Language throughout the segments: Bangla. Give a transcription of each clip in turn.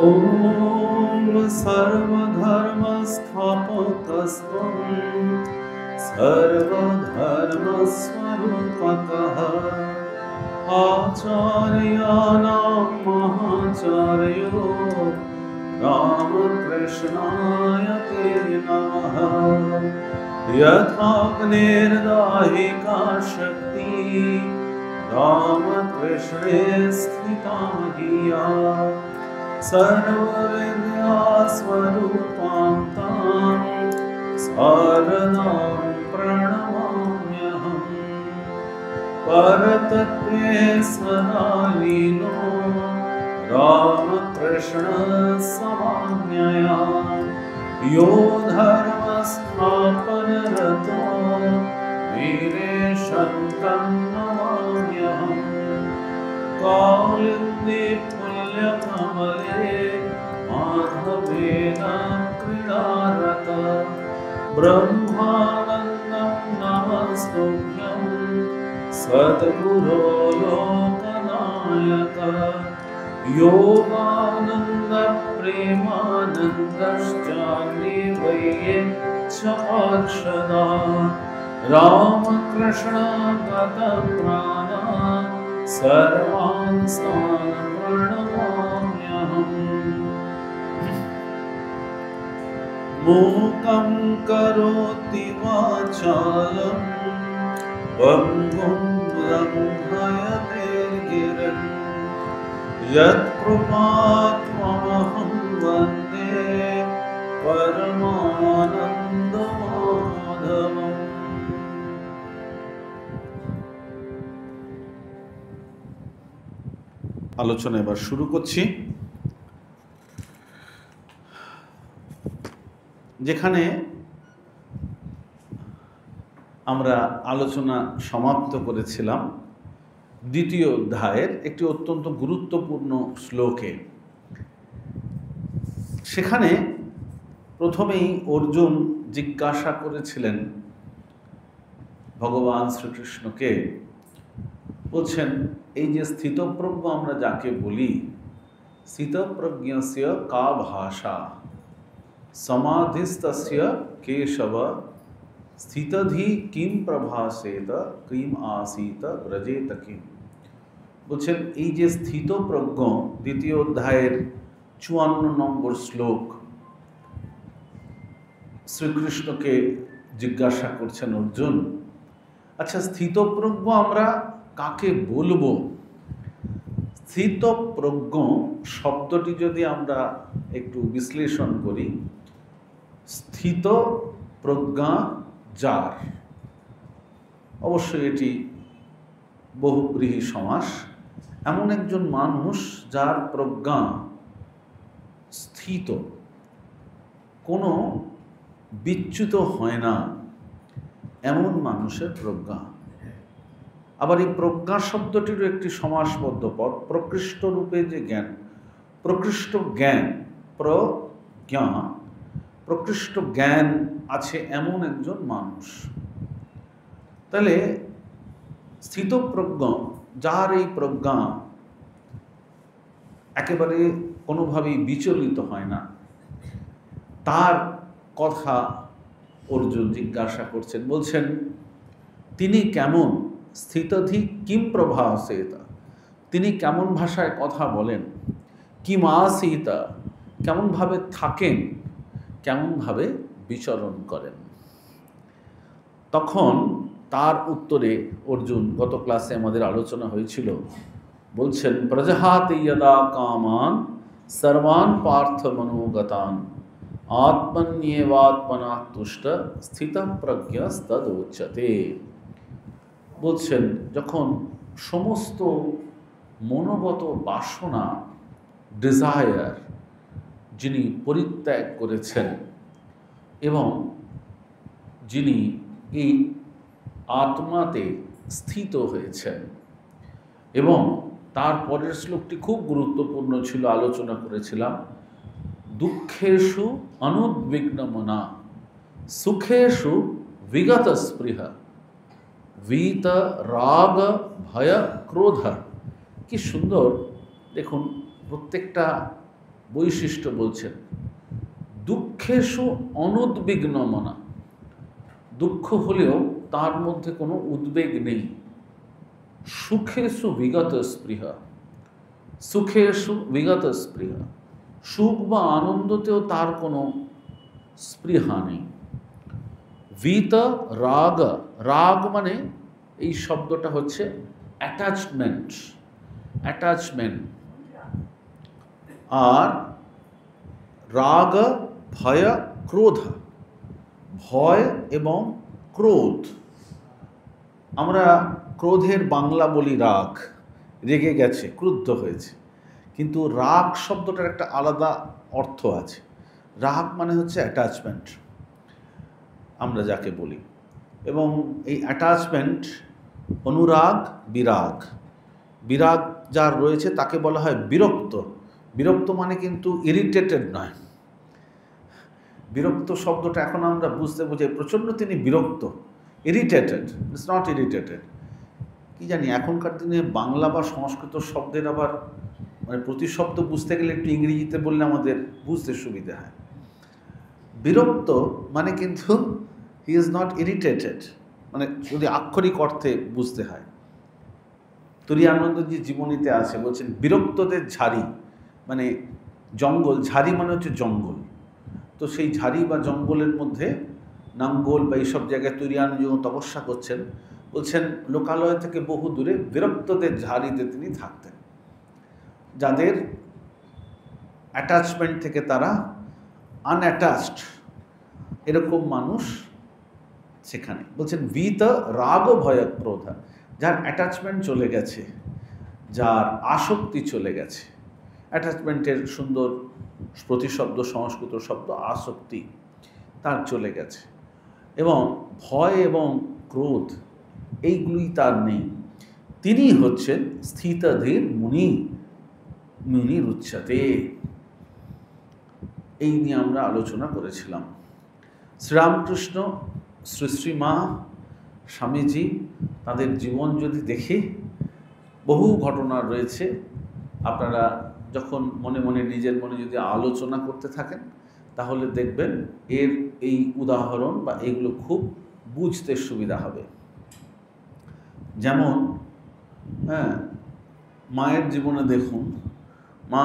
ॐ सर्वधर्मस्थापकस्त्वं सर्वधर्मस्वरूपकः आचार्याणां महाचार्यो रामकृष्णाय ते नमः। यथाग्निर्दाहिका शक्ति रामकृष्णे स्थिता धिया सर्वविद्यास्वरूपां तां शारदां प्रणमाम्यहम्। परतत्त्वे सदा लीनो रामकृष्णसमाज्ञया यो धर्मस्थापनरतो वीरेशं तं नमाम्यहम्। कालिन्दे पुण्यकमले माधवेन क्रीडारत ब्रह्मानन्दं नमस्तुभ्यं सद्गुरो लोकनायक। योगानन्दप्रेमानन्दश्चान्निवये च पार्षदा रामकृष्ण गतप्राणा सर्वान् तान् प्रणमाम्यहम्। मूकं करोति वाचालं पङ्गुं लङ्घयते गिरिं यत्कृपात्महं वन्दे परमानन्दमाधवम्। আলোচনা এবার শুরু করছি। যেখানে আমরা আলোচনা সমাপ্ত করেছিলাম দ্বিতীয় অধ্যায়ের একটি অত্যন্ত গুরুত্বপূর্ণ শ্লোকে। সেখানে প্রথমেই অর্জুন জিজ্ঞাসা করেছিলেন ভগবান শ্রীকৃষ্ণকে, বলছেন এই যে স্থিতপ্রজ্ঞ আমরা যাকে বলি, স্থিতপ্রজ্ঞস্য কা ভাষা সমাধিস্তস্য কেশব স্থিতধি কিম প্রভাসেত কিম আসিত ব্রজেত কিম। বলছেন এই যে স্থিতপ্রজ্ঞ, দ্বিতীয় অধ্যায়ের 54 নম্বর শ্লোক, শ্রীকৃষ্ণকে জিজ্ঞাসা করছেন অর্জুন, আচ্ছা স্থিতপ্রজ্ঞ আমরা কাকে বলবো? স্থিতপ্রজ্ঞ শব্দটি যদি আমরা একটু বিশ্লেষণ করি, স্থিত প্রজ্ঞা যার, অবশ্যই এটি বহুব্রীহি সমাস, এমন একজন মানুষ যার প্রজ্ঞা স্থিত, কোনো বিচ্যুত হয় না, এমন মানুষের প্রজ্ঞা। আবার এই প্রজ্ঞা শব্দটিরও একটি সমাসবদ্ধ পদ, প্রকৃষ্ট রূপে যে জ্ঞান, প্রকৃষ্ট জ্ঞান, প্রজ্ঞা, প্রকৃষ্ট জ্ঞান আছে এমন একজন মানুষ। তাহলে স্থিতপ্রজ্ঞ যার এই প্রজ্ঞা একেবারে কোনোভাবেই বিচলিত হয় না, তার কথা অর্জুন জিজ্ঞাসা করছেন। বলছেন তিনি কেমন, স্থিতধি কিম প্রভাসেত, তিনি কেমন ভাষায় কথা বলেন, কিম আসিত কেমনভাবে থাকেন, কেমনভাবে বিচরণ করেন। তখন তার উত্তরে অর্জুন, গত ক্লাসে আমাদের আলোচনা হয়েছিল, বলছেন প্রজহাতি যদা কামান সর্বান পার্থ মনোগতান আত্মন্যেবাত্মনা তুষ্ট স্থিতপ্রজ্ঞস্তদুচ্যতে। বলছেন যখন সমস্ত মনোগত বাসনা, ডিজায়ার যিনি পরিত্যাগ করেছেন এবং যিনি এই আত্মাতে স্থিত হয়েছেন, এবং তার পরের শ্লোকটি খুব গুরুত্বপূর্ণ ছিল, আলোচনা করেছিলাম, দুঃখেষু অনুদ্বিগ্নমনা সুখেষু বিগত স্পৃহা ভীত রাগ ভয় ক্রোধ। কি সুন্দর দেখুন, প্রত্যেকটা বৈশিষ্ট্য বলছেন, দুঃখেষু অনুদ্বিগ্ন মনা, দুঃখ হলেও তার মধ্যে কোনো উদ্বেগ নেই। সুখেষু বিগত স্পৃহা, সুখেষু বিগত স্পৃহা, সুখ বা আনন্দতেও তার কোনো স্পৃহা নেই। ভীত রাগ, রাগ মানে এই শব্দটা হচ্ছে অ্যাটাচমেন্ট, অ্যাটাচমেন্ট। আর রাগ ভয় ক্রোধ, ভয় এবং ক্রোধ। আমরা ক্রোধের বাংলা বলি রাগ, রেগে গেছে, ক্রুদ্ধ হয়েছে, কিন্তু রাগ শব্দটার একটা আলাদা অর্থ আছে। রাগ মানে হচ্ছে অ্যাটাচমেন্ট আমরা যাকে বলি, এবং এই অ্যাটাচমেন্ট, অনুরাগ, বিরাগ, বিরাগ যার রয়েছে তাকে বলা হয় বিরক্ত। বিরক্ত মানে কিন্তু ইরিটেটেড নয়। বিরক্ত শব্দটা এখন আমরা বুঝতে বুঝাই প্রচণ্ড তিনি বিরক্ত, ইরিটেটেড, ইটস নট ইরিটেটেড। কি জানি এখনকার দিনে বাংলা বা সংস্কৃত শব্দের আবার মানে প্রতিশব্দ বুঝতে গেলে একটু ইংরেজিতে বললে আমাদের বুঝতে সুবিধা হয়। বিরক্ত মানে কিন্তু হি ইজ নট ইরিটেটেড, মানে যদি আক্ষরিক অর্থে বুঝতে হয়। তুরীয়ানন্দজি জীবনীতে আছে, বলছেন বিরক্তদের ঝাড়ি, মানে জঙ্গল, ঝাড়ি মানে হচ্ছে জঙ্গল। তো সেই ঝাড়ি বা জঙ্গলের মধ্যে নাঙ্গল বা এইসব জায়গায় তুরীয়ানন্দ যখন তপস্যা করছেন, বলছেন লোকালয় থেকে বহু দূরে বিরক্তদের ঝাড়িতে তিনি থাকতেন, যাদের অ্যাটাচমেন্ট থেকে তারা আনঅ্যাটাচড, এরকম মানুষ সেখানে। বলছেন ভীত রাগ ভয় ক্রোধ, যার অ্যাটাচমেন্ট চলে গেছে, যার আসক্তি চলে গেছে। অ্যাটাচমেন্টের সুন্দর প্রতিশব্দ সংস্কৃত শব্দ আসক্তি, তার চলে গেছে, এবং ভয় এবং ক্রোধ এইগুলি তার নেই। তিনি হচ্ছেন স্থিতধীর মুনি, মুনির উচ্চতে। এই নিয়ে আমরা আলোচনা করেছিলাম। শ্রীরামকৃষ্ণ, শ্রী শ্রীমা, স্বামীজি, তাদের জীবন যদি দেখি বহু ঘটনা রয়েছে। আপনারা যখন মনে মনে নিজের মনে যদি আলোচনা করতে থাকেন তাহলে দেখবেন এর এই উদাহরণ বা এগুলো খুব বুঝতে সুবিধা হবে। যেমন মায়ের জীবনে দেখুন, মা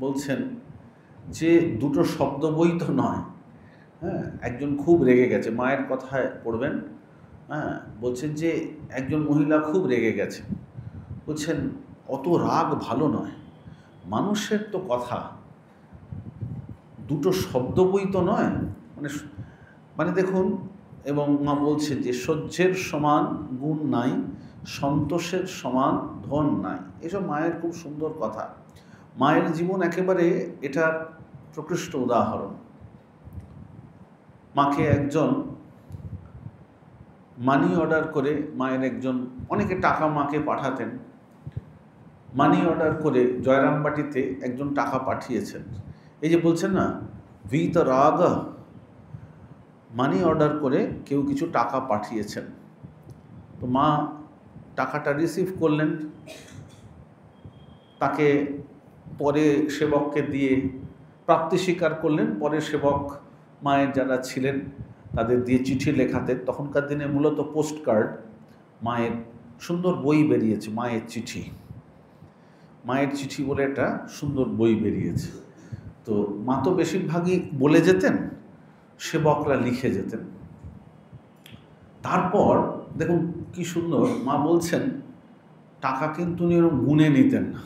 বলছেন যে দুটো শব্দ বই তো নয়। একজন খুব রেগে গেছে, মায়ের কথায় পড়বেন। বলছেন যে একজন মহিলা খুব রেগে গেছে, বলছেন অত রাগ ভালো নয়, মানুষের তো কথা, দুটো শব্দ বই তো নয়। মানে দেখুন, এবং মা বলছে যে সহ্যের সমান গুণ নাই, সন্তোষের সমান ধন নাই। এসব মায়ের খুব সুন্দর কথা। মায়ের জীবন একেবারে এটার প্রকৃষ্ট উদাহরণ। মাকে একজন মানি অর্ডার করে, মায়ের একজন, অনেকে টাকা মাকে পাঠাতেন, মানি অর্ডার করে জয়রামবাটিতে একজন টাকা পাঠিয়েছেন। এই যে বলছেন না ভীত রাগ, মানি অর্ডার করে কেউ কিছু টাকা পাঠিয়েছেন, তো মা টাকাটা রিসিভ করলেন, তাকে পরে সেবককে দিয়ে প্রাপ্তি স্বীকার করলেন। পরে সেবক মায়ের যারা ছিলেন তাদের দিয়ে চিঠি লেখাতেন। তখনকার দিনে মূলত পোস্ট কার্ড, মায়ের সুন্দর বই বেরিয়েছে, মায়ের চিঠি, মায়ের চিঠি বলে একটা সুন্দর বই বেরিয়েছে। তো মা তো বেশিরভাগই বলে যেতেন, সেবকরা লিখে যেতেন। তারপর দেখুন কি সুন্দর, মা বলছেন টাকা কিন্তু উনি গুনে নিতেন না,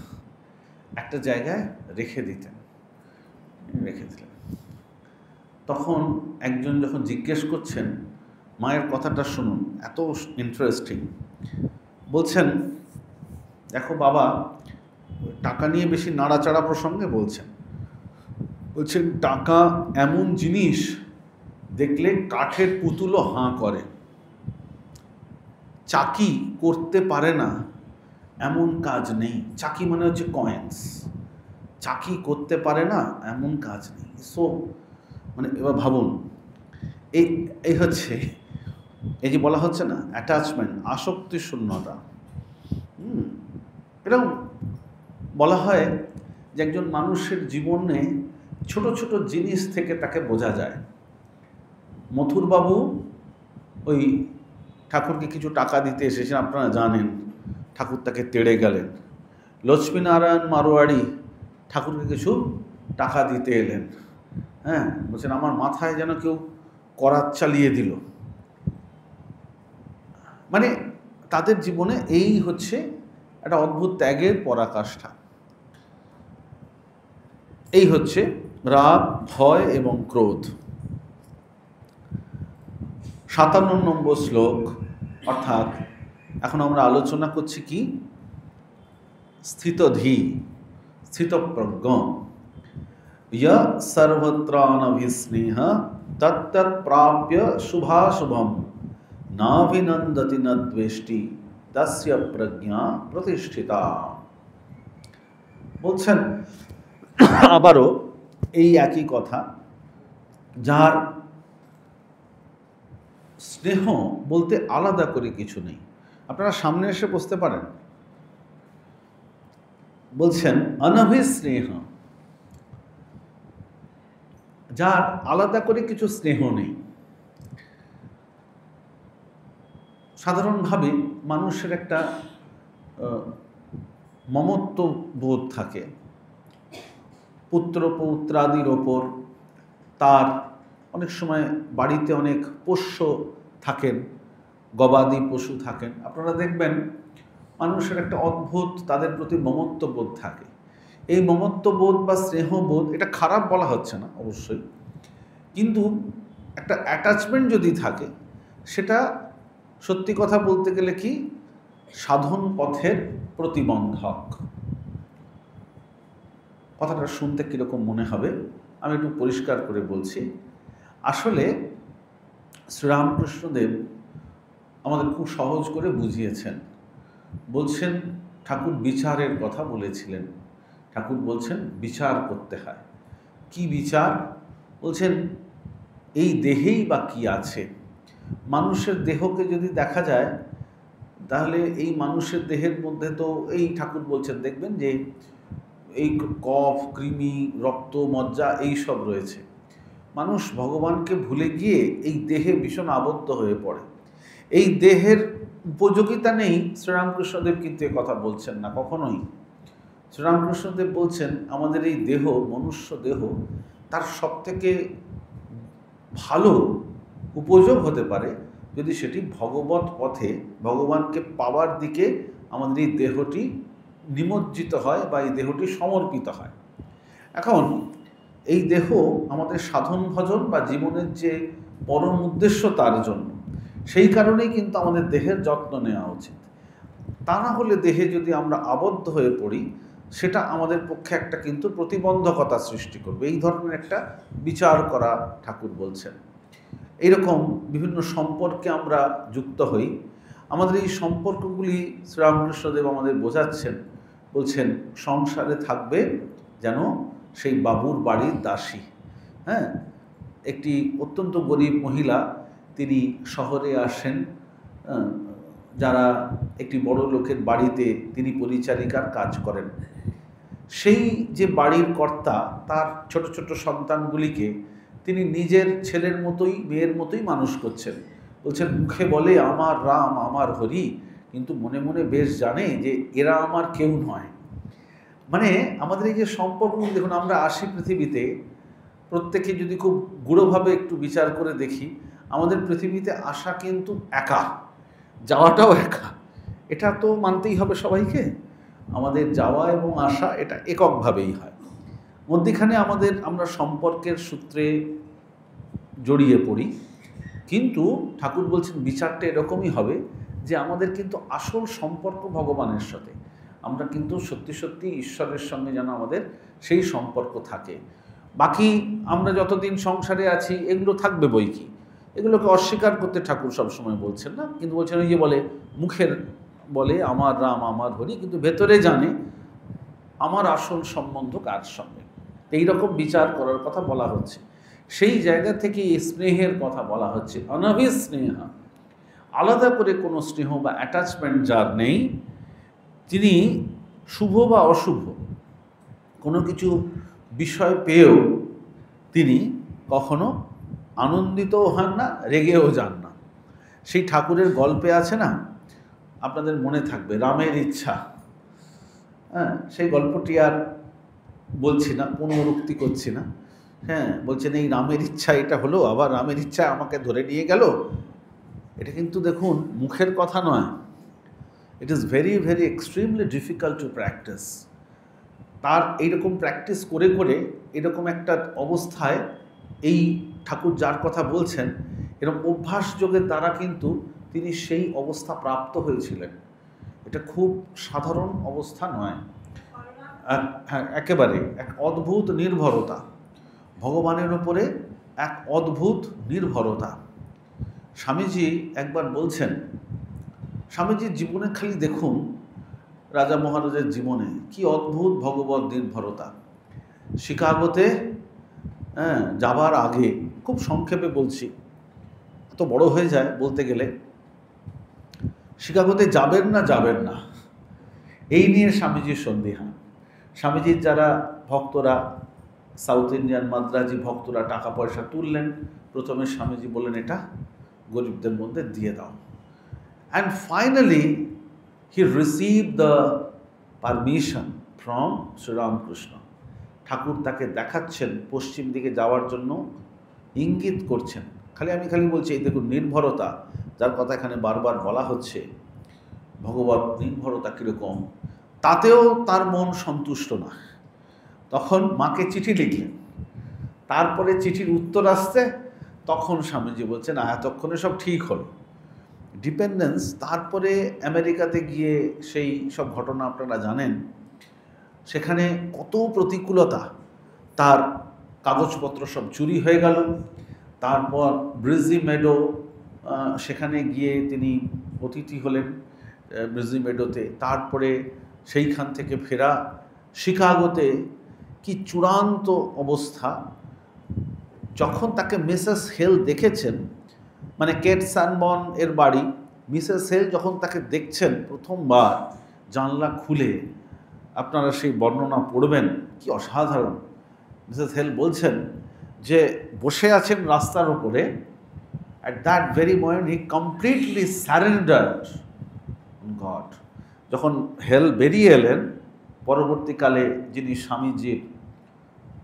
একটা জায়গায় রেখে দিতেন, রেখে দিলেন। তখন একজন যখন জিজ্ঞেস করছেন, মায়ের কথাটা শুনুন, এত ইন্টারেস্টিং। বলছেন দেখো বাবা, টাকা নিয়ে বেশি নাড়াচাড়া প্রসঙ্গে বলছেন টাকা এমন জিনিস দেখলে কাঠের পুতুলও হাঁ করে, চাকি করতে পারে না এমন কাজ নেই। চাকি মানে হচ্ছে কয়েন্স, চাকি করতে পারে না এমন কাজ নেই। সো মানে এবার ভাবুন, এই হচ্ছে এই যে বলা হচ্ছে না অ্যাটাচমেন্ট, আসক্তি শূন্যতা। এরকম বলা হয় যে একজন মানুষের জীবনে ছোট ছোট জিনিস থেকে তাকে বোঝা যায়। মথুরবাবু ওই ঠাকুরকে কিছু টাকা দিতে এসেছেন, আপনারা জানেন, ঠাকুর তাকে তেড়ে গেলেন। লক্ষ্মীনারায়ণ মারোয়াড়ি ঠাকুরকে কিছু টাকা দিতে এলেন, হ্যাঁ, বলছেন আমার মাথায় যেন কেউ করাত চালিয়ে দিল। মানে তাদের জীবনে এই হচ্ছে একটা অদ্ভুত ত্যাগের পরাকাষ্ঠা। এই হচ্ছে রাগ, ভয় এবং ক্রোধ। 57 নম্বর শ্লোক, অর্থাৎ এখন আমরা আলোচনা করছি কি? স্থিতধী, স্থিতপ্রজ্ঞ। ইয় সর্বত্রানভিস্নেহ তত্তৎ প্রাপ্য শুভাশুভম নাভিনন্দতি ন দ্বেষ্টি তস্য প্রজ্ঞা প্রতিষ্ঠিতা। বলছেন আবারও এই একই কথা, যার স্নেহ বলতে আলাদা করে কিছু নেই। আপনারা সামনে এসে বসতে পারেন। বলছেন অনভিস্নেহ, যার আলাদা করে কিছু স্নেহ নেই। সাধারণভাবে মানুষের একটা মমত্ব বোধ থাকে পুত্র পৌত্রাদির ওপর। তার অনেক সময় বাড়িতে অনেক পোষ্য থাকেন, গবাদি পশু থাকেন। আপনারা দেখবেন মানুষের একটা অদ্ভুত তাদের প্রতি মমত্ববোধ থাকে। এই মমত্ববোধ বা স্নেহবোধ, এটা খারাপ বলা হচ্ছে না অবশ্যই, কিন্তু একটা অ্যাটাচমেন্ট যদি থাকে, সেটা সত্যি কথা বলতে গেলে কি সাধন পথের প্রতিবন্ধক। কথাটা শুনতে কীরকম মনে হবে আমি একটু পরিষ্কার করে বলছি। আসলে শ্রীরামকৃষ্ণদেব আমাদের খুব সহজ করে বুঝিয়েছেন। বলছেন ঠাকুর বিচারের কথা বলেছিলেন। ঠাকুর বলছেন বিচার করতে হয়। কি বিচার? বলছেন এই দেহেই বা কি আছে। মানুষের দেহকে যদি দেখা যায়, তাহলে এই মানুষের দেহের মধ্যে তো এই ঠাকুর বলছেন দেখবেন যে এই কফ, কৃমি, রক্ত, মজ্জা এই সব রয়েছে। মানুষ ভগবানকে ভুলে গিয়ে এই দেহে ভীষণ আবদ্ধ হয়ে পড়ে। এই দেহের উপযোগিতা নেই, শ্রীরামকৃষ্ণদেব কিন্তু এ কথা বলছেন না কখনোই। শ্রীরামকৃষ্ণদেব বলছেন আমাদের এই দেহ, মনুষ্য দেহ, তার সবথেকে ভালো উপযোগ হতে পারে যদি সেটি ভগবত পথে ভগবানকে পাওয়ার দিকে আমাদের এই দেহটি নিমজ্জিত হয় বা এই দেহটি সমর্পিত হয়। এখন এই দেহ আমাদের সাধন ভজন বা জীবনের যে পরম উদ্দেশ্য তার জন্য, সেই কারণেই কিন্তু আমাদের দেহের যত্ন নেওয়া উচিত। তা না হলে দেহে যদি আমরা আবদ্ধ হয়ে পড়ি, সেটা আমাদের পক্ষে একটা কিন্তু প্রতিবন্ধকতা সৃষ্টি করবে। এই ধরনের একটা বিচার করা ঠাকুর বলছেন। এইরকম বিভিন্ন সম্পর্কে আমরা যুক্ত হই। আমাদের এই সম্পর্কগুলি শ্রীরামকৃষ্ণদেব আমাদের বোঝাচ্ছেন। বলছেন সংসারে থাকবে যেন সেই বাবুর বাড়ির দাসী। হ্যাঁ, একটি অত্যন্ত গরিব মহিলা, তিনি শহরে আসেন, যারা একটি বড় লোকের বাড়িতে তিনি পরিচারিকার কাজ করেন। সেই যে বাড়ির কর্তা, তার ছোট ছোট সন্তানগুলিকে তিনি নিজের ছেলের মতোই, মেয়ের মতোই মানুষ করছেন। বলছেন মুখে বলে আমার রাম, আমার হরি, কিন্তু মনে মনে বেশ জানে যে এরা আমার কেউ নয়। মানে আমাদের এই যে সম্পর্কগুলি, দেখুন আমরা আসি পৃথিবীতে, প্রত্যেকে যদি খুব গূঢ়ভাবে একটু বিচার করে দেখি, আমাদের পৃথিবীতে আসা কিন্তু একা, যাওয়াটাও একা। এটা তো মানতেই হবে সবাইকে। আমাদের যাওয়া এবং আসা এটা এককভাবেই হয়। মধ্যিখানে আমরা সম্পর্কের সূত্রে জড়িয়ে পড়ি। কিন্তু ঠাকুর বলছেন বিচারটা এরকমই হবে যে আমাদের কিন্তু আসল সম্পর্ক ভগবানের সাথে। আমরা কিন্তু সত্যি সত্যি ঈশ্বরের সঙ্গে যেন আমাদের সেই সম্পর্ক থাকে। বাকি আমরা যতদিন সংসারে আছি এগুলো থাকবে বই কি, এগুলোকে অস্বীকার করতে ঠাকুর সবসময় বলছেন না, কিন্তু বলছেন ওই যে বলে মুখের বলে আমার রাম, আমার হরি, কিন্তু ভেতরে জানে আমার আসল সম্বন্ধ কার সঙ্গে। এইরকম বিচার করার কথা বলা হচ্ছে। সেই জায়গা থেকে স্নেহের কথা বলা হচ্ছে। অনভিস্নেহ, আলাদা করে কোনো স্নেহ বা অ্যাটাচমেন্ট যার নেই, তিনি শুভ বা অশুভ কোনো কিছু বিষয় পেয়েও তিনি কখনো আনন্দিতও হন না, রেগেও যান না। সেই ঠাকুরের গল্পে আছে না, আপনাদের মনে থাকবে, রামের ইচ্ছা। হ্যাঁ, সেই গল্পটি আর বলছি না, পুনরুক্তি করছি না। হ্যাঁ, বলছেন এই রামের ইচ্ছা এটা হলো, আবার রামের ইচ্ছা আমাকে ধরে নিয়ে গেল। এটা কিন্তু দেখুন মুখের কথা নয়, it is very very extremely difficult to practice. তার এইরকম প্র্যাকটিস করে করে এরকম একটা অবস্থায় এই ঠাকুর যার কথা বলছেন, এরকম অভ্যাসযোগের দ্বারা কিন্তু তিনি সেই অবস্থা প্রাপ্ত হয়েছিলেন। এটা খুব সাধারণ অবস্থা নয়। হ্যাঁ, একেবারে এক অদ্ভুত নির্ভরতা, ভগবানের ওপরে এক অদ্ভুত নির্ভরতা। স্বামীজি একবার বলছেন, স্বামীজির জীবনে খালি দেখুন, রাজা মহারাজের জীবনে কি অদ্ভুত ভগবত নির্ভরতা। শিকাগোতে যাবার আগে, খুব সংক্ষেপে বলছি, তো বড় হয়ে যায় বলতে গেলে, শিকাগোতে যাবেন না এই নিয়ে স্বামীজির সন্দিহান। স্বামীজির যারা ভক্তরা, সাউথ ইন্ডিয়ান মাদ্রাজি ভক্তরা টাকা পয়সা তুললেন, প্রথমে স্বামীজি বললেন এটা গরিবদের মধ্যে দিয়ে দাও। And finally he receive the permission from Sri Ramakrishna. Thakur তাকে দেখাচ্ছেন পশ্চিম দিকে যাওয়ার জন্য, ইঙ্গিত করছেন। আমি খালি বলছি, এই দেখুন নির্ভরতা, যার কথা এখানে বারবার বলা হচ্ছে, ভগবত নির্ভরতা কীরকম। তাতেও তার মন সন্তুষ্ট না। তখন মাকে চিঠি লিখলেন, তারপরে চিঠির উত্তর আসছে, তখন স্বামীজি বলছেন এতক্ষণে সব ঠিক হলো। ডিপেন্ডেন্স, তারপরে আমেরিকাতে গিয়ে সেই সব ঘটনা আপনারা জানেন, সেখানে কত প্রতিকূলতা, তার কাগজপত্র সব চুরি হয়ে গেল। তারপর ব্রিজি মেডো, সেখানে গিয়ে তিনি অতিথি হলেন ব্রিজি মেডোতে। তারপরে সেইখান থেকে ফেরা, শিকাগোতে কি চূড়ান্ত অবস্থা। যখন তাকে মিসেস হেল দেখেছেন, মানে কেট স্যানবর্ন এর বাড়ি, মিসেস হেল যখন তাকে দেখছেন প্রথমবার জানলা খুলে, আপনারা সেই বর্ণনা পড়বেন, কি অসাধারণ। মিসেস হেল বলছেন যে বসে আছেন রাস্তার ওপরে, at that very moment he completely surrendered god. যখন হেল বেরিয়ে এলেন, পরবর্তীকালে যিনি স্বামীজির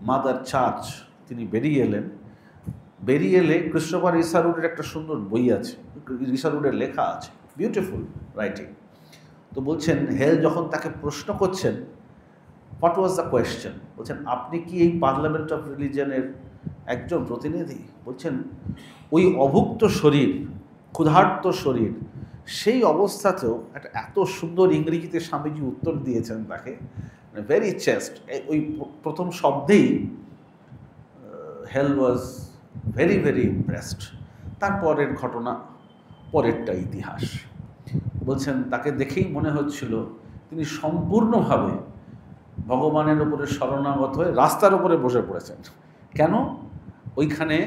মাদার চার্চ, তিনি বেরিয়ে এলেন। বেরিয়ে এলে ক্রিস্টোফার ইসারুডের একটা সুন্দর বই আছে, ইসারুডের লেখা আছে, বিউটিফুল রাইটিং। তো বলছেন হেল যখন তাকে প্রশ্ন করছেন, হোয়াট ওয়াজ দ্য কোয়েশ্চেন, বলছেন আপনি কি এই পার্লামেন্ট অফ রিলিজনের একজন প্রতিনিধি? বলছেন ওই অভুক্ত শরীর, ক্ষুধার্ত শরীর, সেই অবস্থাতেও একটা এত সুন্দর ইংরেজিতে স্বামীজি উত্তর দিয়েছেন তাকে, ভেরি চেস্ট। ওই প্রথম শব্দেই হেল ওয়াজ ভেরি ভেরি ইমপ্রেসড। তারপরের ঘটনা, পরেরটা ইতিহাস। বলছেন তাকে দেখেই মনে হচ্ছিল তিনি সম্পূর্ণভাবে ভগবানের উপরে শরণাগত হয়ে রাস্তার উপরে বসে পড়েছেন। কেন? ওইখানে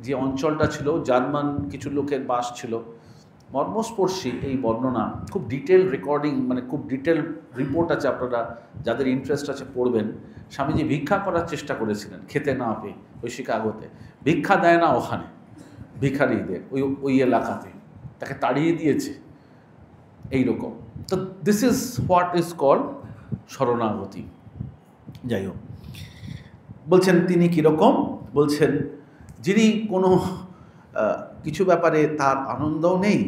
যে অঞ্চলটা ছিল, জার্মান কিছু লোকের বাস ছিল। মর্মস্পর্শী এই বর্ণনা, খুব ডিটেল রেকর্ডিং, মানে খুব ডিটেল রিপোর্ট আছে, আপনারা যাদের ইন্টারেস্ট আছে পড়বেন। স্বামীজি ভিক্ষা করার চেষ্টা করেছিলেন, খেতে না পেয়ে। ওই শিকাগোতে ভিক্ষা দেয় না ওখানে ভিখারিদের, ওই এলাকাতে তাকে তাড়িয়ে দিয়েছে এইরকম। তো this is what is called শরণাগতি। যাই হোক, বলছেন তিনি কীরকম, বলছেন যিনি কোনো কিছু ব্যাপারে তার আনন্দও নেই,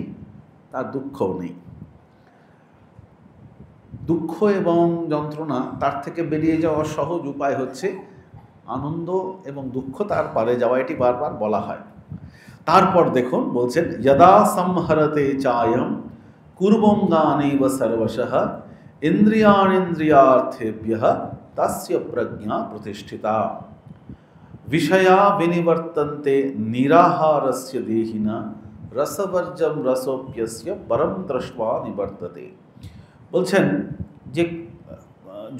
তার দুঃখও নেই। দুঃখ এবং যন্ত্রণা, তার থেকে বেরিয়ে যাওয়ার সহজ উপায় হচ্ছে আনন্দ এবং দুঃখ তার পারে যাওয়া, এটি বারবার বলা হয়। তারপর দেখুন বলছেন যদা সংহরতে চায়ম কুর্বঙ্গানেব সর্বশঃ ইন্দ্রিয়াণীন্দ্রিয়ার্থেভ্যঃ তস্য প্রজ্ঞা প্রতিষ্ঠিতা বিষয়া বিনিবর্তন্তে নিরাহারস্য দেহিনা রসবর্জম রসোপ্যস্য পরম দৃष्ट्वा নিবর্ততে। বলছেন যে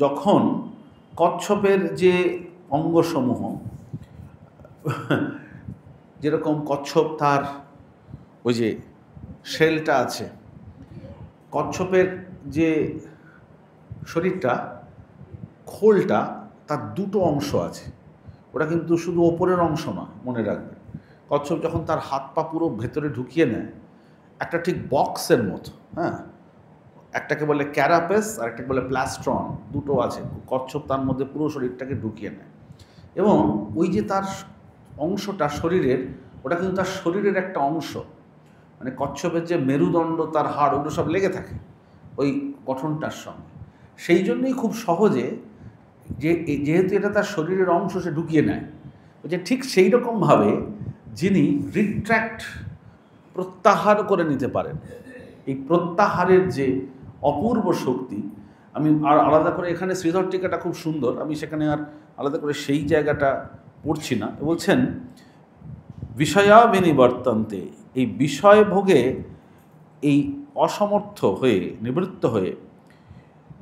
যখন কচ্ছপের যে অঙ্গসমূহ, যেরকম কচ্ছপ তার ওই যে শেলটা আছে, কচ্ছপের যে শরীরটা, খোলটা, তার দুটো অংশ আছে, ওটা কিন্তু শুধু ওপরের অংশ না, মনে রাখবেন। কচ্ছপ যখন তার হাত পা পুরো ভেতরে ঢুকিয়ে নেয়, একটা ঠিক বক্সের মতো, হ্যাঁ, একটাকে বলে ক্যারাপেস আর একটাকে বলে প্লাস্ট্রন, দুটো আছে। কচ্ছপ তার মধ্যে পুরো শরীরটাকে ঢুকিয়ে নেয়, এবং ওই যে তার অংশটা শরীরের, ওটা কিন্তু তার শরীরের একটা অংশ। মানে কচ্ছপের যে মেরুদণ্ড, তার হাড়, ওগুলো সব লেগে থাকে ওই গঠনটার সঙ্গে। সেই জন্যই খুব সহজে যেহেতু এটা তার শরীরের অংশ, সে ঢুকিয়ে নেয়। যে ঠিক সেই রকমভাবে যিনি রিট্র্যাক্ট, প্রত্যাহার করে নিতে পারেন, এই প্রত্যাহারের যে অপূর্ব শক্তি, আমি আর আলাদা করে, এখানে শ্রীধর টিকাটা খুব সুন্দর, আমি সেখানে আর আলাদা করে সেই জায়গাটা পড়ছি না। বলছেন বিষয়া বিনিবর্তন্তে, এই বিষয় ভোগে এই অসমর্থ হয়ে, নিবৃত্ত হয়ে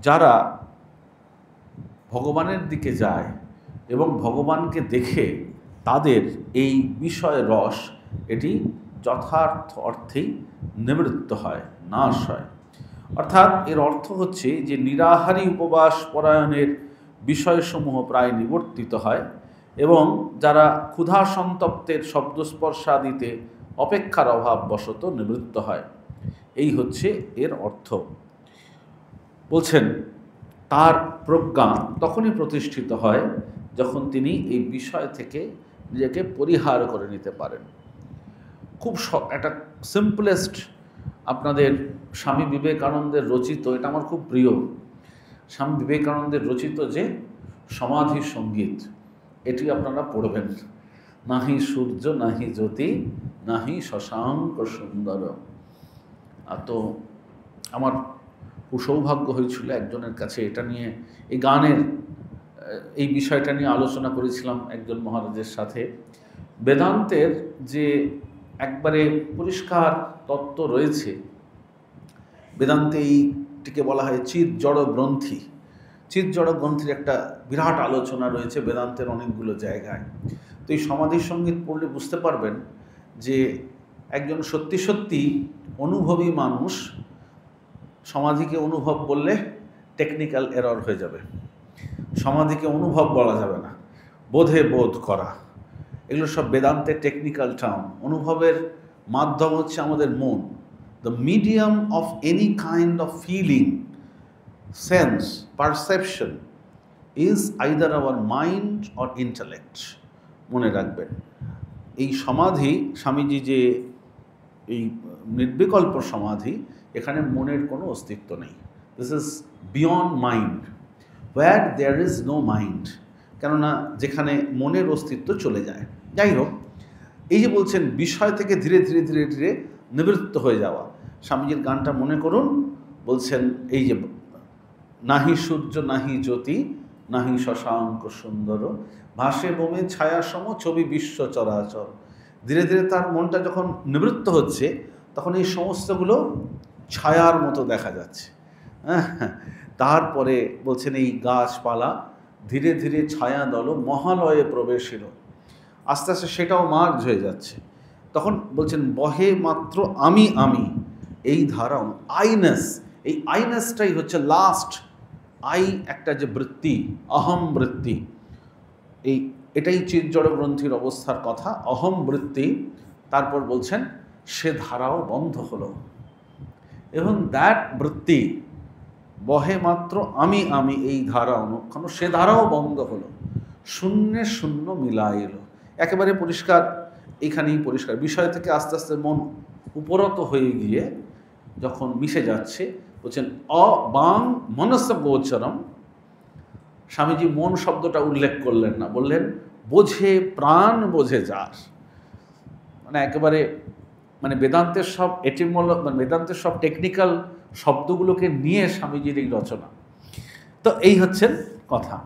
যারা ভগবানের দিকে যায় এবং ভগবানকে দেখে তাদের এই বিষয় রস, এটি যথার্থ অর্থেই নিবৃত্ত হয়, নাশ হয়। অর্থাৎ এর অর্থ হচ্ছে যে নিরাহারী উপবাস পরায়ণের বিষয়সমূহ প্রায় নিবর্তিত হয়, এবং যারা ক্ষুধা সন্তপ্তের শব্দস্পর্শাদিতে অপেক্ষার অভাববশত নিবৃত্ত হয়, এই হচ্ছে এর অর্থ। বলছেন তার প্রজ্ঞা তখনই প্রতিষ্ঠিত হয় যখন তিনি এই বিষয় থেকে নিজেকে পরিহার করে নিতে পারেন। খুব একটা সিম্পলেস্ট, আপনাদের স্বামী বিবেকানন্দের রচিত, এটা আমার খুব প্রিয়, স্বামী বিবেকানন্দের রচিত যে সমাধি সঙ্গীত, এটি আপনারা পড়বেন। নাহি সূর্য নাহি জ্যোতি নাহি শশাঙ্ক সুন্দর। তো আমার সৌভাগ্য হয়েছিল একজনের কাছে এটা নিয়ে, এই গানের এই বিষয়টা নিয়ে আলোচনা করেছিলাম একজন মহারাজের সাথে। বেদান্তের যে একবারে পরিষ্কার তত্ত্ব রয়েছে, বেদান্তে এইটিকে বলা হয় চিৎ জড় গ্রন্থি। চিৎ জড় গ্রন্থির একটা বিরাট আলোচনা রয়েছে বেদান্তের অনেকগুলো জায়গায়। তো এই সমাধি সঙ্গীত পড়লে বুঝতে পারবেন যে একজন সত্যি সত্যি অনুভবী মানুষ সমাধিকে অনুভব বললে টেকনিক্যাল এরর হয়ে যাবে। সমাধিকে অনুভব বলা যাবে না, বোধে বোধ করা, এগুলো সব বেদান্তের টেকনিক্যাল টার্ম। অনুভবের মাধ্যম হচ্ছে আমাদের মন। The medium of any kind of feeling, sense, perception is either our mind or intellect. মনে রাখবেন, এই সমাধি, স্বামীজি যে এই নির্বিকল্প সমাধি, এখানে মনের কোনো অস্তিত্ব নেই। This is beyond mind, where there is no mind, কেননা যেখানে মনের অস্তিত্ব চলে যায়। যাই হোক, এই যে বলছেন বিষয় থেকে ধীরে ধীরে ধীরে ধীরে নিবৃত্ত হয়ে যাওয়া, স্বামীজির গানটা মনে করুন। বলছেন এই যে নাহি সূর্য নাহি জ্যোতি নাহি শশাঙ্ক সুন্দর, ভাসে বোমে ছায়াসম ছবি বিশ্ব চরাচর। ধীরে ধীরে তার মনটা যখন নিবৃত্ত হচ্ছে, তখন এই সমস্তগুলো ছায়ার মতো দেখা যাচ্ছে। তারপরে বলছেন এই গাছপালা ধীরে ধীরে ছায়া দল মহালয়ে প্রবেশিল, আস্তে আস্তে সেটাও মার্জ হয়ে যাচ্ছে। তখন বলছেন বহে মাত্র আমি আমি, এই ধারা আইনেস, এই আইনেসটাই হচ্ছে লাস্ট আই, একটা যে বৃত্তি, অহম বৃত্তি, এটাই চিৎজড় গ্রন্থির অবস্থার কথা, অহম বৃত্তি। তারপর বলছেন সে ধারাও বন্ধ হলো, এবং দ্যাট বৃত্তি বহে মাত্র আমি আমি, এই ধারা অনুক্ষণ, সে ধারাও বন্ধ হলো, শূন্যে শূন্য মিলাইল। একেবারে পরিষ্কার, এখানেই পরিষ্কার। বিষয় থেকে আস্তে আস্তে মন উপরত হয়ে গিয়ে যখন মিশে যাচ্ছে, বলছেন অবাং মনস্য গোচরম। স্বামীজি মন শব্দটা উল্লেখ করলেন না, বললেন বোঝে প্রাণ বোঝে যার। মানে একেবারে মানে বেদান্তের সব বেদান্তের সব টেকনিক্যাল শব্দগুলোকে নিয়ে স্বামীজির এই রচনা। তো এই হচ্ছেন কথা।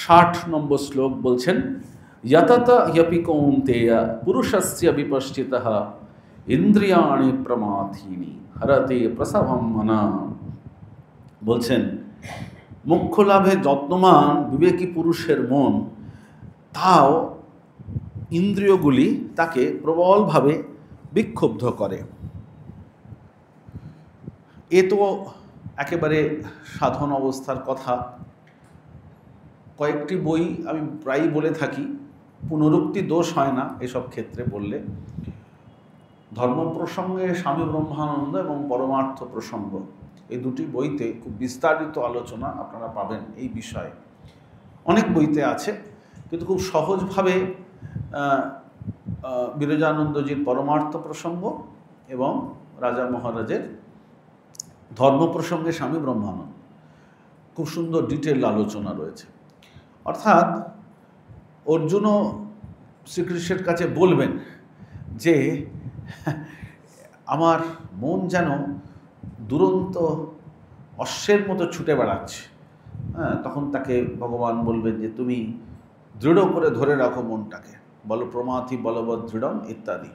60 নম্বর শ্লোক বলছেন যতত হ্যপি কৌন্তেয় পুরুষস্য বিপশ্চিতঃ ইন্দ্রিয়াণি প্রমাথিনী হরতে প্রসভম মনা। বলছেন মোক্ষ লাভে যত্নমান বিবেকী পুরুষের মন, তাও ইন্দ্রিয়গুলি তাকে প্রবলভাবে বিক্ষুব্ধ করে। এ তো একেবারে সাধন অবস্থার কথা। কয়েকটি বই আমি প্রায়ই বলে থাকি, পুনরুক্তি দোষ হয় না এসব ক্ষেত্রে বললে। ধর্ম প্রসঙ্গে স্বামী ব্রহ্মানন্দ এবং পরমার্থ প্রসঙ্গ, এই দুটি বইতে খুব বিস্তারিত আলোচনা আপনারা পাবেন এই বিষয়ে। অনেক বইতে আছে, কিন্তু খুব সহজভাবে বিরজানন্দজির পরমার্থ প্রসঙ্গ এবং রাজা মহারাজের ধর্ম প্রসঙ্গে স্বামী ব্রহ্মানন্দ, খুব সুন্দর ডিটেল আলোচনা রয়েছে। অর্থাৎ অর্জুনও শ্রীকৃষ্ণের কাছে বলবেন যে আমার মন যেন দুরন্ত অশ্বের মতো ছুটে বেড়াচ্ছে। হ্যাঁ, তখন তাকে ভগবান বলবেন যে তুমি দৃঢ় করে ধরে রাখো মনটাকে, বল প্রমাথি বলবৎ দৃঢ়ম ইত্যাদি।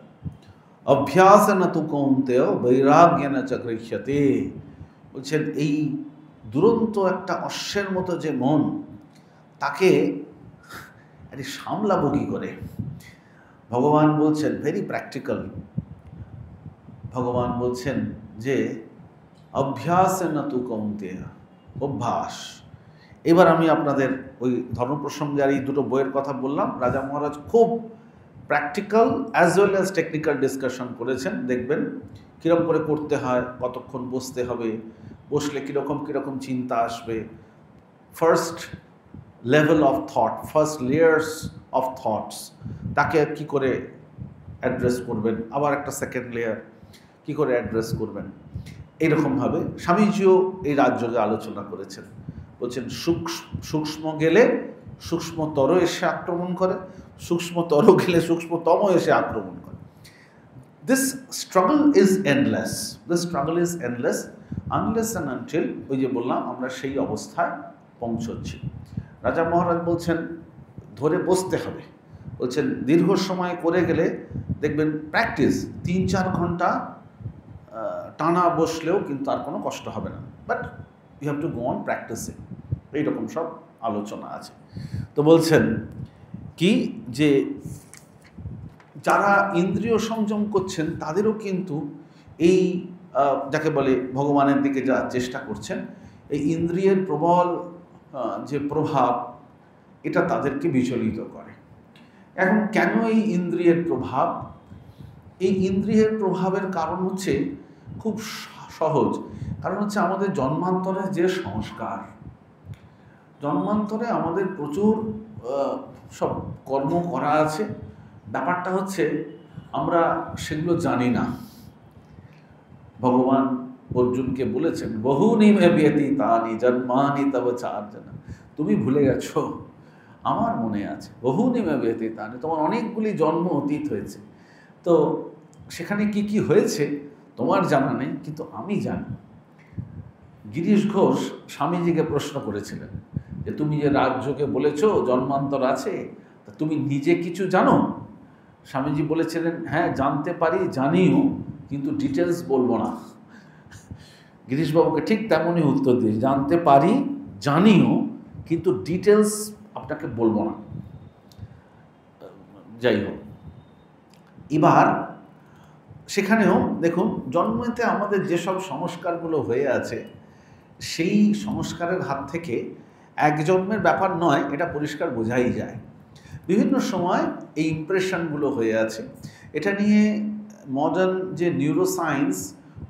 অভ্যাস না তু কৌন্তেয় বৈরাগ্য না চ গৃহ্যতে। বলছেন এই দুরন্ত একটা অশ্বের মতো যে মন, তাকে সামলাবো কী করে? ভগবান বলছেন ভেরি প্র্যাকটিক্যাল, ভগবান বলছেন যে অভ্যাস না তু কৌন্তেয়, অভ্যাস। এবার আমি আপনাদের ওই ধর্ম প্রসঙ্গে আর এই দুটো বইয়ের কথা বললাম, রাজা মহারাজ খুব practical as well as technical discussion করেছেন। দেখবেন কীরকম করে করতে হয়, কতক্ষণ বসতে হবে, বসলে কীরকম কীরকম চিন্তা আসবে, first level of thought, first layers of thoughts, তাকে কি করে অ্যাড্রেস করবেন, আবার একটা সেকেন্ড লেয়ার কি করে অ্যাড্রেস করবেন। এইরকমভাবে স্বামীজিও এই রাজযোগে আলোচনা করেছেন। বলছেন সূক্ষ্ম গেলে সূক্ষ্মতর এসে আক্রমণ করে, সূক্ষ্মতর গেলে সূক্ষ্মতম এসে আক্রমণ করে। This struggle is endless, this struggle is endless unless and until, ওই যে বললাম আমরা সেই অবস্থায় পৌঁছচ্ছি। রাজা মহারাজ বলছেন ধরে বসতে হবে। বলছেন দীর্ঘ সময় করে গেলে দেখবেন প্র্যাকটিস 3-4 ঘন্টা টানা বসলেও কিন্তু আর কোনো কষ্ট হবে না, but you have to go on practising. এইরকম সব আলোচনা আছে। তো বলছেন কি যে যারা ইন্দ্রিয় সংযম করছেন তাদেরও কিন্তু এই যাকে বলে ভগবানের দিকে যাওয়ার চেষ্টা করছেন, এই ইন্দ্রিয়ের প্রবল যে প্রভাব, এটা তাদেরকে বিচলিত করে। এখন কেন এই ইন্দ্রিয়ের প্রভাব? এই ইন্দ্রিয়ের প্রভাবের কারণ হচ্ছে খুব সহজ, কারণ হচ্ছে আমাদের জন্মান্তরে যে সংস্কার, জন্মান্তরে আমাদের প্রচুর সব কর্ম করা আছে। ব্যাপারটা হচ্ছে আমরা সেগুলো জানি না। ভগবান অর্জুনকে বলেছেন বহুনি মে ব্যতীতানি জন্মানি তব চার্জনা, তুমি ভুলে গেছো, আমার মনে আছে। বহুনি মে ব্যতীতানি, তোমার অনেকগুলি জন্ম অতীত হয়েছে, তো সেখানে কি কি হয়েছে তোমার জানা নেই, কিন্তু আমি জানি। গিরিশ ঘোষ স্বামীজিকে প্রশ্ন করেছিলেন যে তুমি যে রাজযোগে বলেছো জন্মান্তর আছে, তা তুমি নিজে কিছু জানো? স্বামীজি বলেছিলেন হ্যাঁ জানতে পারি, জানিও, কিন্তু ডিটেলস বলবো না। গিরিশবাবুকে ঠিক তেমনই উত্তর দিয়েছি, জানতে পারি জানিও, কিন্তু ডিটেলস আপনাকে বলবো না। যাই হোক, এবার সেখানেও দেখুন জন্মেতে আমাদের যেসব সংস্কারগুলো হয়ে আছে, সেই সংস্কারের হাত থেকে এক জন্মের ব্যাপার নয়, এটা পরিষ্কার বোঝাই যায়। বিভিন্ন সময় এই ইমপ্রেশনগুলো হয়ে আছে। এটা নিয়ে মডার্ন যে নিউরোসায়েন্স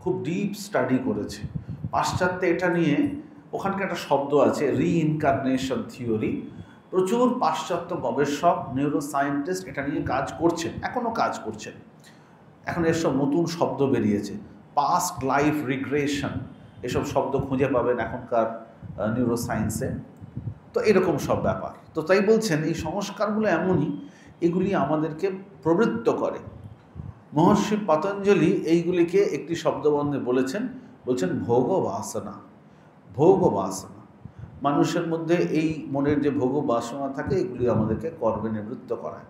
খুব ডিপ স্টাডি করেছে। পাশ্চাত্যে এটা নিয়ে ওখানকার একটা শব্দ আছে রিইনকার্নেশন থিওরি। প্রচুর পাশ্চাত্য গবেষক নিউরোসায়েন্টিস্ট এটা নিয়ে কাজ করছেন, এখনও কাজ করছেন। এখন এসব নতুন শব্দ বেরিয়েছে, পাস্ট লাইফ রিগ্রেশন, এসব শব্দ খুঁজে পাবেন এখনকার নিউরোসায়েন্সে। তো এরকম সব ব্যাপার। তো তাই বলছেন এই সংস্কারগুলো এমনই, এগুলি আমাদেরকে প্রবৃত্ত করে। মহর্ষি পতঞ্জলি এইগুলিকে একটি শব্দবন্ধে বলছেন ভোগ বাসনা। ভোগ বাসনা, মানুষের মধ্যে এই মনের যে ভোগ বাসনা থাকে, এগুলি আমাদেরকে কর্মে নিবৃত্ত করায়।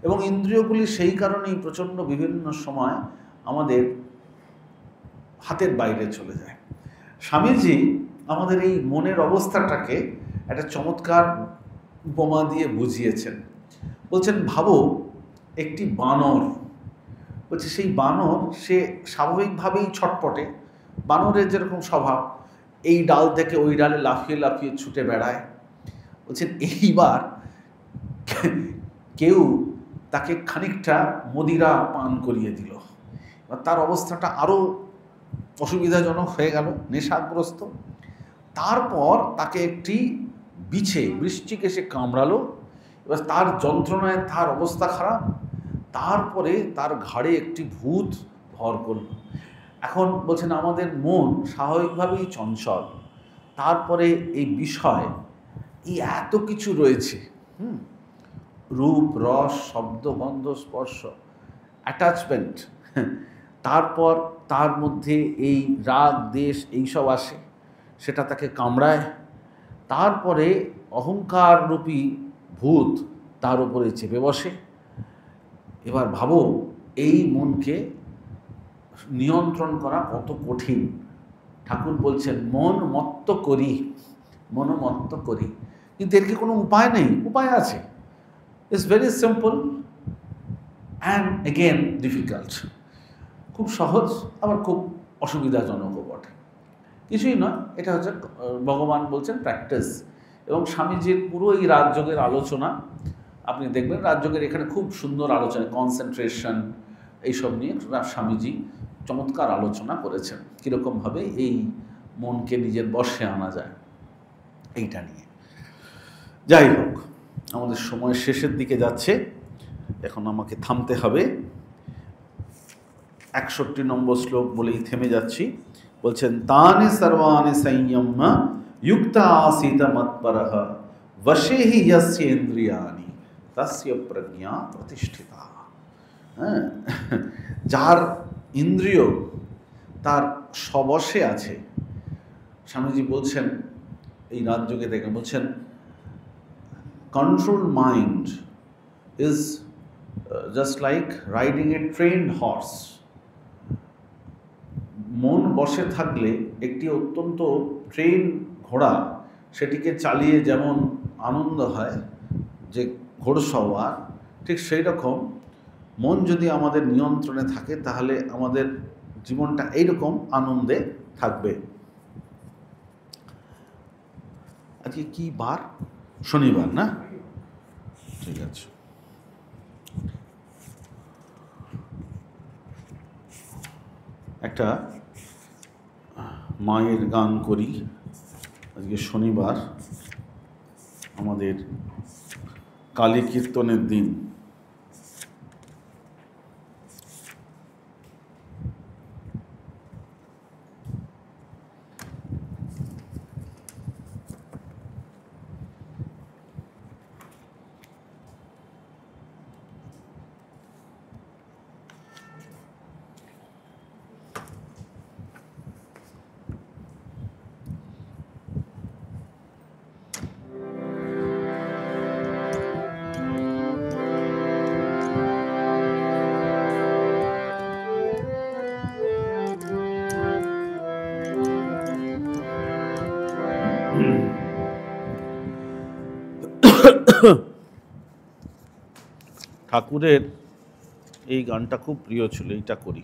এবং ইন্দ্রিয়গুলি সেই কারণেই প্রচণ্ড বিভিন্ন সময় আমাদের হাতের বাইরে চলে যায়। স্বামীজি আমাদের এই মনের অবস্থাটাকে একটা চমৎকার উপমা দিয়ে বুঝিয়েছেন। বলছেন ভাবো একটি বানর, বলছে সেই বানর সে স্বাভাবিকভাবেই ছটপটে, বানরের যেরকম স্বভাব, এই ডাল থেকে ওই ডালে লাফিয়ে লাফিয়ে ছুটে বেড়ায়। বলছেন এইবার কেউ তাকে খানিকটা মদিরা পান করিয়ে দিল, এবার তার অবস্থাটা আরও অসুবিধাজনক হয়ে গেল, নেশাগ্রস্ত। তারপর তাকে একটি বৃশ্চিক এসে কামড়ালো, এবার তার যন্ত্রণায় তার অবস্থা খারাপ। তারপরে তার ঘাড়ে একটি ভূত ভর করল। এখন বলছেন আমাদের মন স্বাভাবিকভাবেই চঞ্চল, তারপরে এই বিষয়, এই এত কিছু রয়েছে, রূপ, রস, শব্দ, গন্ধ, স্পর্শ, অ্যাটাচমেন্ট, তারপর তার মধ্যে এই রাগ, দেশ, এইসব আসে, সেটা তাকে কামড়ায়। তারপরে অহংকার রূপী ভূত তার উপরে চেপে বসে। এবার ভাবো এই মনকে নিয়ন্ত্রণ করা কত কঠিন। ঠাকুর বলছেন মনমত্ত করি, কিন্তু এর কি কোনো উপায় নেই? উপায় আছে। It's very simple and again difficult. খুব সহজ, আবার খুব অসুবিধাজনকও বটে। কিছুই নয়, এটা হচ্ছে ভগবান বলছেন প্র্যাকটিস। এবং স্বামীজির পুরো এই রাজযোগের আলোচনা আপনি দেখবেন, রাজযোগের এখানে খুব সুন্দর আলোচনা, কনসেন্ট্রেশন, এইসব নিয়ে স্বামীজি চমৎকার আলোচনা করেছেন, কীরকমভাবে এই মনকে নিজের বশে আনা যায় এইটা নিয়ে। যাই হোক, আমাদের সময় শেষের দিকে যাচ্ছে, এখন আমাকে থামতে হবে। 61 নম্বর শ্লোক বলেই থেমে যাচ্ছি। বলছেন তানি সর্বাণি সংযম্য যুক্ত আসিত মৎপরঃ বশে হি যস্য ইন্দ্রিয়াণি তস্য প্রজ্ঞা প্রতিষ্ঠিতা। হ্যাঁ, যার ইন্দ্রিয় তার স্ববশে আছে, স্বামীজি বলছেন এই রাজযোগে দেখে, বলছেন control mind is just like riding a trained horse. মন বসে থাকলে একটি অত্যন্ত ট্রেন ঘোড়া, সেটিকে চালিয়ে যেমন আনন্দ হয় যে ঘোড়সওয়ার, ঠিক সেই রকম মন যদি আমাদের নিয়ন্ত্রণে থাকে তাহলে আমাদের জীবনটা এইরকম আনন্দে থাকবে। আজকে কি বার? শনিবার না? ঠিক আছে। একটা মায়ের গান করি। আজকে শনিবার, আমাদের কালী কীর্তনের দিন। ঠাকুরের এই গানটা খুব প্রিয় ছিল, এইটা করি।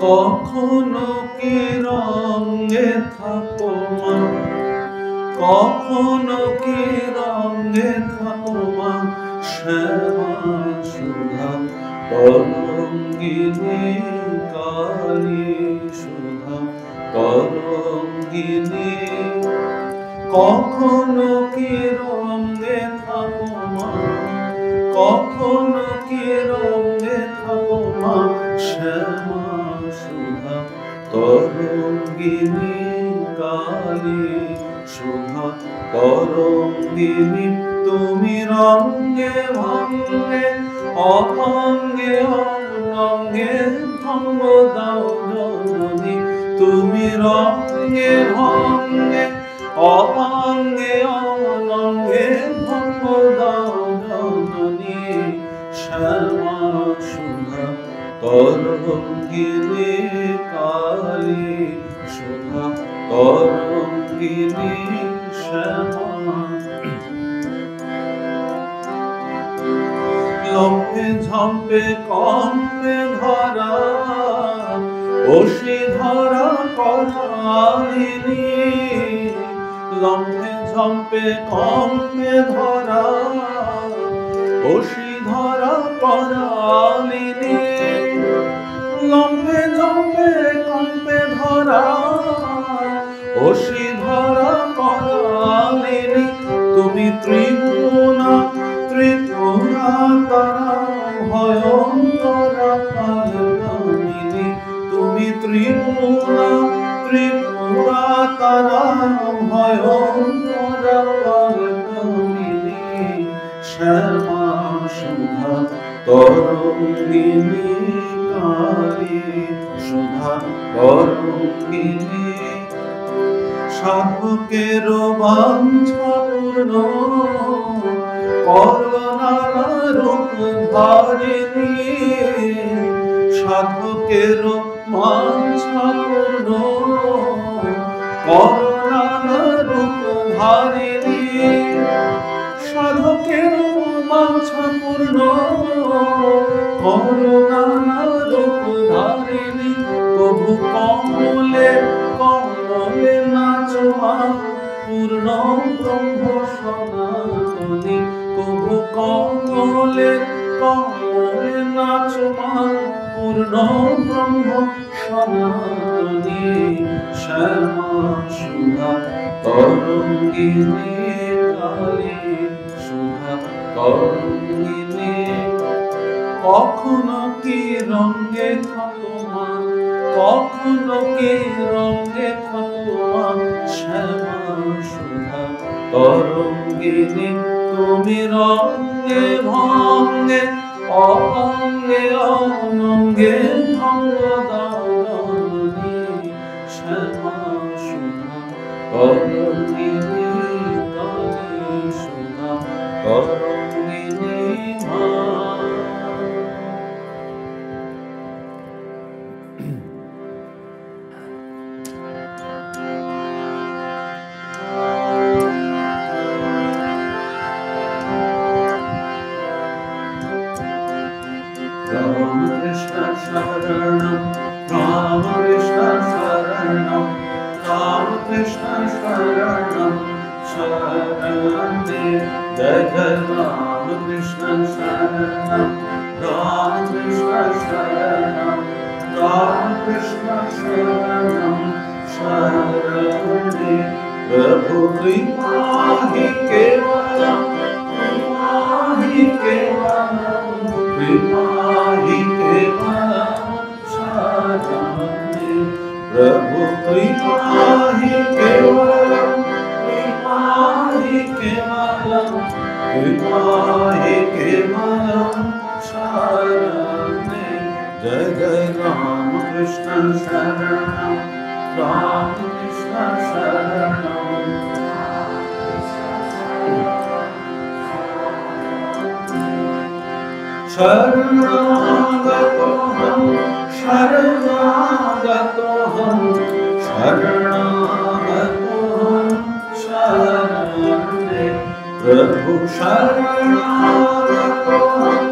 কখনো কি রঙে থাকো মা, কখনো কি রঙে থাকো মা, শ্যামা সুধা তরঙ্গিনী কালী সুধা তরঙ্গিনী। কখনো কি রঙে থাকো মা, কখনো কি রঙে থাকো মা, শ্যামা সুধা তরঙ্গিনী কালী সুধা তরঙ্গিনী। তুমি রঙে ভঙ্গে অভঙ্গে অঙ্গে ভঙ্গ দাও জননী, তুমি রঙে ভঙ্গে অভঙ্গে অঙ্গে ভঙ্গ দাও জননী, শ্যামা সুধা তরঙ্গিনী কালী সুধা তরঙ্গিনী শ্যামা। লম্ফে ঝম্পে কম্পে ধরা বসি ধরা করালিনী, লম্ফে ঝম্পে কম্পে ধরা বসি ধরা করালিনী, লম্ফে ঝম্পে কম্পে ধরা বসি ধরা করালিনী, তুমি ত্রিগুণা ত্রিপুরা তারা ভয়ঙ্করা কালকামিনী, তুমি ত্রিগুণা ত্রিপুরা তারা ভয়ঙ্করা কালকামিনী, শ্যামা সুধা তরঙ্গিনী কালী, সুধা তরঙ্গিনী, সাধকের বাঞ্ছা পূর্ণ করুণালা রূপ ধারিণী, সাধকের বাঞ্ছা পূর্ণ করুণালা রূপ ধারিণী, সাধকের বাঞ্ছা পূর্ণ করুণালা রূপ ধারিণী, কবু কমলে কমলে নাচমা পূর্ণ ব্রহ্ম সনাতনী, কবু কমলে কমলে নাচমা পূর্ণ ব্রহ্ম সনাতনী, শ্যামা সুধা তরঙ্গিনী কালী, সুধা তরঙ্গিনী, কখনো কি রঙে থাকো মা, কখনো কি রঙে থাকো মা, শ্যামা সুধা তরঙ্গিনী, তুমি রঙে ভঙ্গে অঙ্গে অনঙ্গে ভঙ্গ দানি, শ্যামা সুধা তরঙ্গিনী কালী, সুধা তরঙ্গিনী মা। Rama Krishna Sharanam, Rama Krishna Sharanam, Rama Krishna Sharanam, Sharanam, Jai Jai Rama Krishna Sharanam, Rama Krishna Sharanam, Rama Krishna Sharanam, Sharanam, Prabhu Kripahi Kevalam, Kripahi Kevalam, Kripahi Kevalam, Sharanam, Prabhu Kripahi Kevalam, Kripahi Kevalam, Kripahi Kevalam, Sharanam, Jai Jai Rama Krishna Sharanam, Rama Krishna Sharanam, Sharanagatoham, Sharanagatoham, Sharanagatoham, Sharanam, Prabhu Sharanagatoham,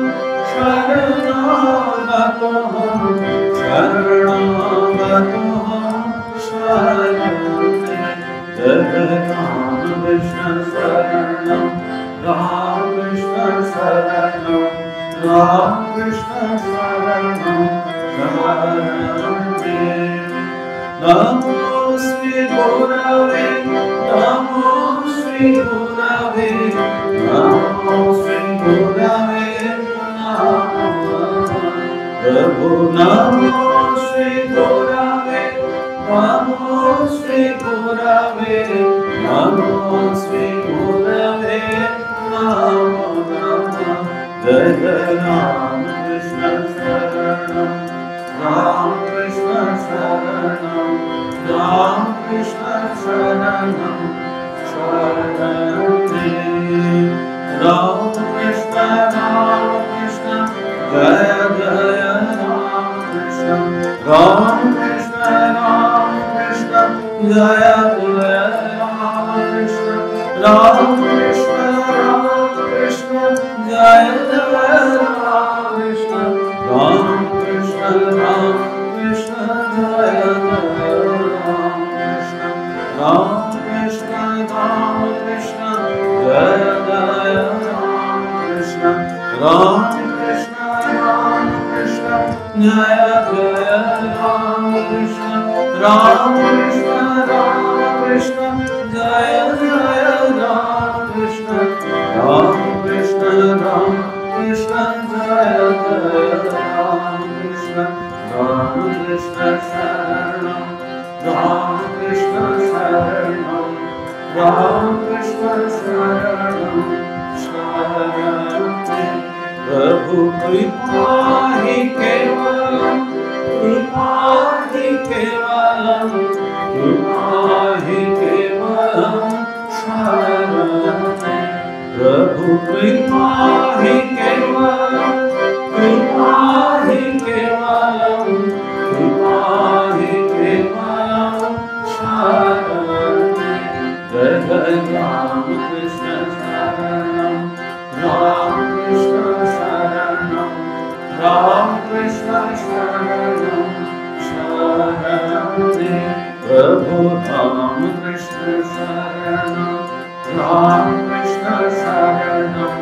Sharanagatoham, Sharanagatoham, Sharanam, Jai Rama Krishna Sharanam, Rama Krishna Sharanam, Rama Krishna Sharanam, Sharanam, Namo Sri Gurave, Namo Sri Gurave, Namo Sri Gurave, Namo Prabhu, Namo Sri Gurave, Namo Sri Gurave, Namo Sri Gurave, Namo Namo, Jai Jai Rama Krishna Sharanam, Rama Krishna Sharanam, Rama Krishna Sharanam, Sharanam, Rama Krishna, Rama Krishna, Jaya Jaya Rama Krishna, Rama Krishna, Rama Krishna, Jaya Jaya Rama Krishna, Rama Krishna, Rama Krishna, Jaya Jaya Rama कृपा ही केवलम, कृपा ही केवलम, कृपा ही केवलम शरणे। प्रभु कृपा ही केवलम, कृपा ही केवलम, कृपा ही केवलम शरणे। जय जय राम कृष्ण शरणम, राम कृष्ण शरणम, राम कृष्ण शरणम शरणे। प्रभु राम कृष्ण शरणम, राम कृष्ण शरणम,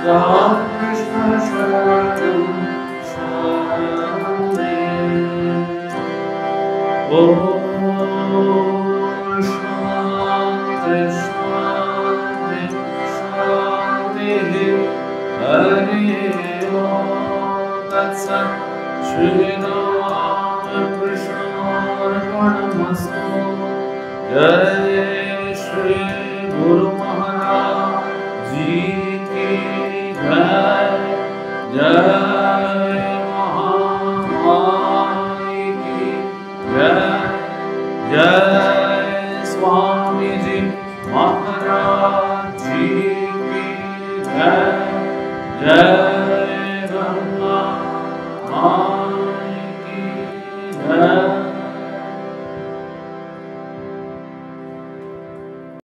राम कृष्ण शरणम शरणे। ओम शांति शांति शांति। हरि ओम तत्सत्। श्री राम कृष्णार्पणमस्तु। जय श्री गुरु महाराज जी की जय। जय महामाई की जय। जय स्वामी जी महाराज जी की जय। जय